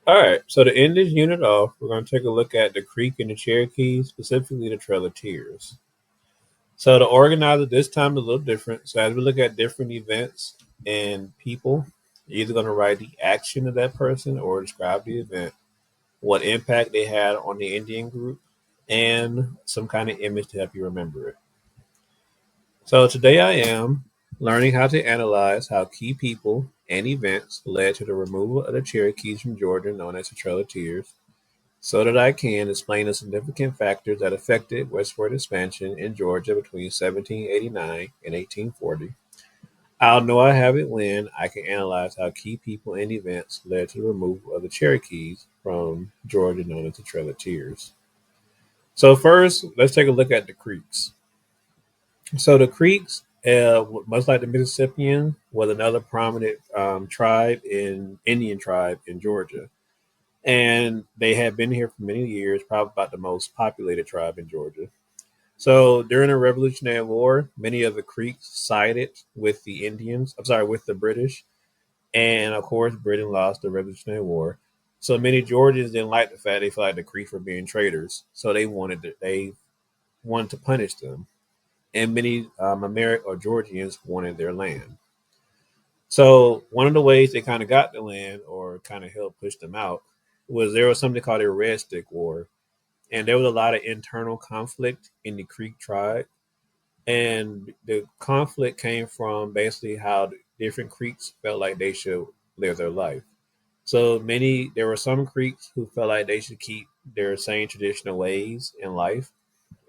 All right, so to end this unit off, we're going to take a look at the Creek and the Cherokee, specifically the Trail of Tears. So to organize it this time is a little different. So as we look at different events and people, you're either going to write the action of that person or describe the event, what impact they had on the Indian group, and some kind of image to help you remember it. So today I am learning how to analyze how key people and events led to the removal of the Cherokees from Georgia, known as the Trail of Tears, so that I can explain the significant factors that affected westward expansion in Georgia between 1789 and 1840. I'll know I have it when I can analyze how key people and events led to the removal of the Cherokees from Georgia, known as the Trail of Tears. So, first, let's take a look at the Creeks. So, the Creeks, much like the Mississippian, was another prominent Indian tribe in Georgia. And they had been here for many years, probably about the most populated tribe in Georgia. So during the Revolutionary War, many of the Creeks sided with the Indians. I'm sorry, with the British, and of course, Britain lost the Revolutionary War. So many Georgians didn't like the fact they felt like the Creeks were being traitors. So they wanted to punish them, and many American or Georgians wanted their land. So one of the ways they kind of got the land, or kind of helped push them out, was there was something called a Red Stick War, and there was a lot of internal conflict in the Creek tribe. And the conflict came from basically how the different Creeks felt like they should live their life. So there were some Creeks who felt like they should keep their same traditional ways in life,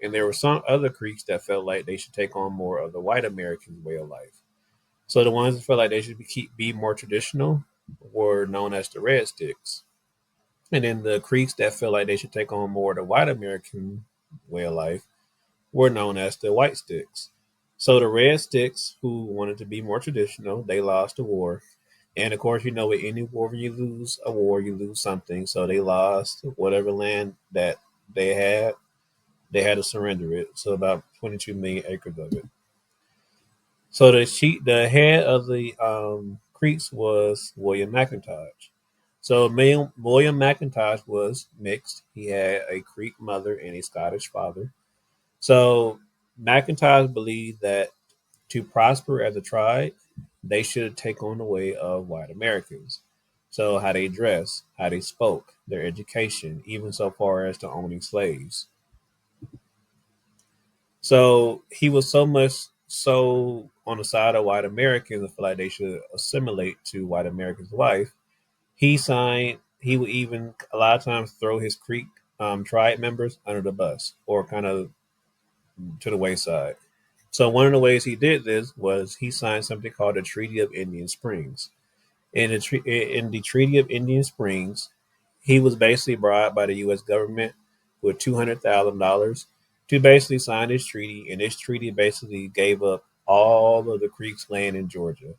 and there were some other Creeks that felt like they should take on more of the white American way of life. So the ones that felt like they should be more traditional were known as the Red Sticks, and then the Creeks that felt like they should take on more of the white American way of life were known as the White Sticks. So the Red Sticks, who wanted to be more traditional, they lost the war. And of course, with any war, when you lose a war, you lose something. So they lost whatever land that they had. They had to surrender it. So about 22 million acres of it. So the head of the Creeks was William McIntosh. So William McIntosh was mixed. He had a Creek mother and a Scottish father. So McIntosh believed that to prosper as a tribe, they should take on the way of white Americans. So how they dress, how they spoke, their education, even so far as to owning slaves. So he was so much so on the side of white Americans and feel like they should assimilate to white Americans' life. He would even a lot of times throw his Creek tribe members under the bus or kind of to the wayside. So one of the ways he did this was he signed something called the Treaty of Indian Springs. In the Treaty of Indian Springs, he was basically bribed by the U.S. government with $200,000 to basically sign this treaty, and this treaty basically gave up all of the Creek's land in Georgia.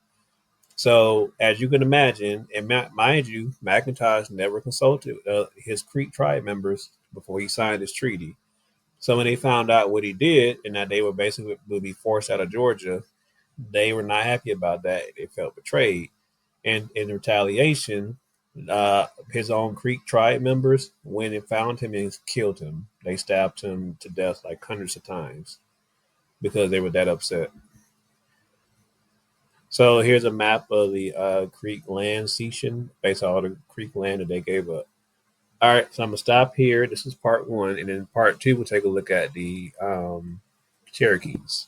So, as you can imagine, and mind you, McIntosh never consulted his Creek tribe members before he signed this treaty. So when they found out what he did and that they were basically would be forced out of Georgia, they were not happy about that. They felt betrayed, and in retaliation, his own Creek tribe members went and found him and killed him. They stabbed him to death like hundreds of times because they were that upset. So here's a map of the Creek land cession, based on all the Creek land that they gave up. All right, so I'm gonna stop here. This is part one, and then part two we'll take a look at the Cherokees.